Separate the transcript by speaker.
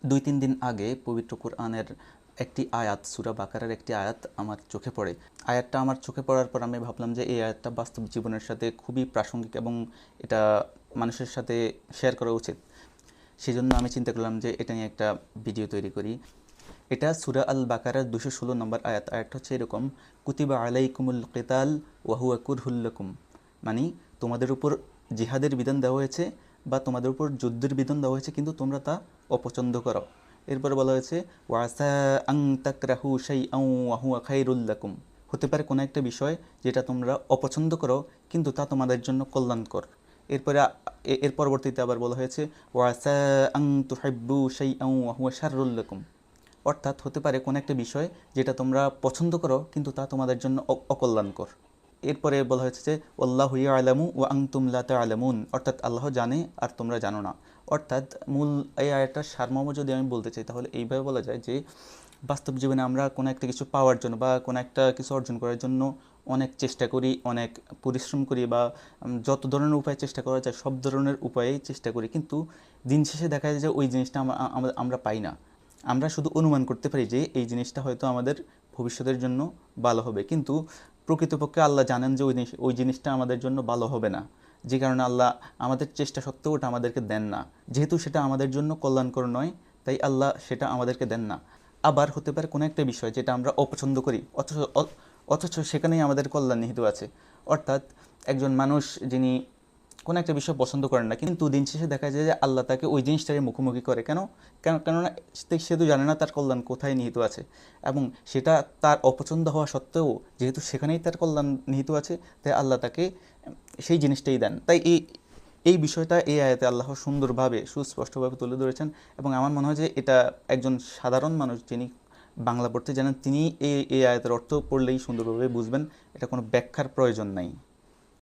Speaker 1: 2-3 দিন আগে পবিত্র কোরআনের একটি আয়াত, সূরা বাকারার একটি আয়াত আমার চোখে পড়ে। আয়াতটা আমার চোখে পড়ার পর আমি ভাবলাম যে এই আয়াতটা বাস্তব জীবনের সাথে খুবই প্রাসঙ্গিক এবং এটা মানুষের সাথে শেয়ার করা উচিত। সেজন্য আমি চিন্তা করলাম যে এটা নিয়ে একটা ভিডিও তৈরি করি। এটা সূরা আল বাকারার 216 নম্বর আয়াত। আয়াতটা হচ্ছে এরকম: কুতিবা আলাইকুমুল কিতাল ওয়া হুয়া কুরহুল লাকুম। মানে তোমাদের উপর জিহাদের বিধান দেওয়া হয়েছে বা তোমাদের উপর যুদ্ধের বিধান দেওয়া হয়েছে, কিন্তু তোমরা তা অপছন্দ করো। এরপরে বলা হয়েছে ওয়াসা আং তাকরাহু শাইআন ওয়া হুয়া খায়রুল লাকুম। হতে পারে কোনো একটা বিষয় যেটা তোমরা অপছন্দ করো, কিন্তু তা তোমাদের জন্য কল্যাণকর। এরপরে এর পরবর্তীতে আবার বলা হয়েছে ওয়াসা আং তুহিব্বু শাইআন ওয়া হুয়া শাররুল লাকুম। অর্থাৎ হতে পারে কোনো একটা বিষয় যেটা তোমরা পছন্দ করো, কিন্তু তা তোমাদের জন্য অকল্যাণকর। এরপরে বলা হয়েছে যে আল্লাহু ইয়ালামু ওয়া আনতুম লা তা'লামুন, অর্থাৎ আল্লাহ জানে আর তোমরা জানো না। অর্থাৎ মূল এই আয়াতটার সারমর্ম যদি আমি বলতে চাই তাহলে এইভাবে বলা যায় যে বাস্তব জীবনে আমরা কোনো একটা কিছু পাওয়ার জন্য বা কোনো একটা কিছু অর্জন করার জন্য অনেক চেষ্টা করি, অনেক পরিশ্রম করি, বা যত ধরনের উপায় চেষ্টা করা যায় সব ধরনের উপায়েই চেষ্টা করি, কিন্তু দিন শেষে দেখা যায় যে ওই জিনিসটা আমরা পাই না। আমরা শুধু অনুমান করতে পারি যে এই জিনিসটা হয়তো আমাদের ভবিষ্যতের জন্য ভালো হবে, কিন্তু প্রকৃতপক্ষে আল্লাহ জানেন যে ওই জিনিসটা আমাদের জন্য ভালো হবে না। যে কারণে আল্লাহ আমাদের চেষ্টা সত্ত্বেও ওটা আমাদেরকে দেন না। যেহেতু সেটা আমাদের জন্য কল্যাণকর নয়, তাই আল্লাহ সেটা আমাদেরকে দেন না। আবার হতে পারে কোনো একটা বিষয় যেটা আমরা অপছন্দ করি, অথচ সেখানেই আমাদের কল্যাণ নিহিত আছে। অর্থাৎ একজন মানুষ যিনি কোনো একটা বিষয় পছন্দ করেন না, কিন্তু দিন শেষে দেখা যায় যে আল্লাহ তাকে ওই জিনিসটাকে মুখোমুখি করে। কেননা সে তো জানে না তার কল্যাণ কোথায় নিহিত আছে, এবং সেটা তার অপছন্দ হওয়া সত্ত্বেও যেহেতু সেখানেই তার কল্যাণ নিহিত আছে, তাই আল্লাহ তাকে সেই জিনিসটাই দেন। তাই এই বিষয়টা এই আয়াতে আল্লাহ সুন্দরভাবে সুস্পষ্টভাবে তুলে ধরেছেন, এবং আমার মনে হয় যে এটা একজন সাধারণ মানুষ যিনি বাংলা পড়তে জানেন তিনি এই আয়াতের অর্থ পড়লেই সুন্দরভাবে বুঝবেন। এটা কোনো ব্যাখ্যার প্রয়োজন নাই।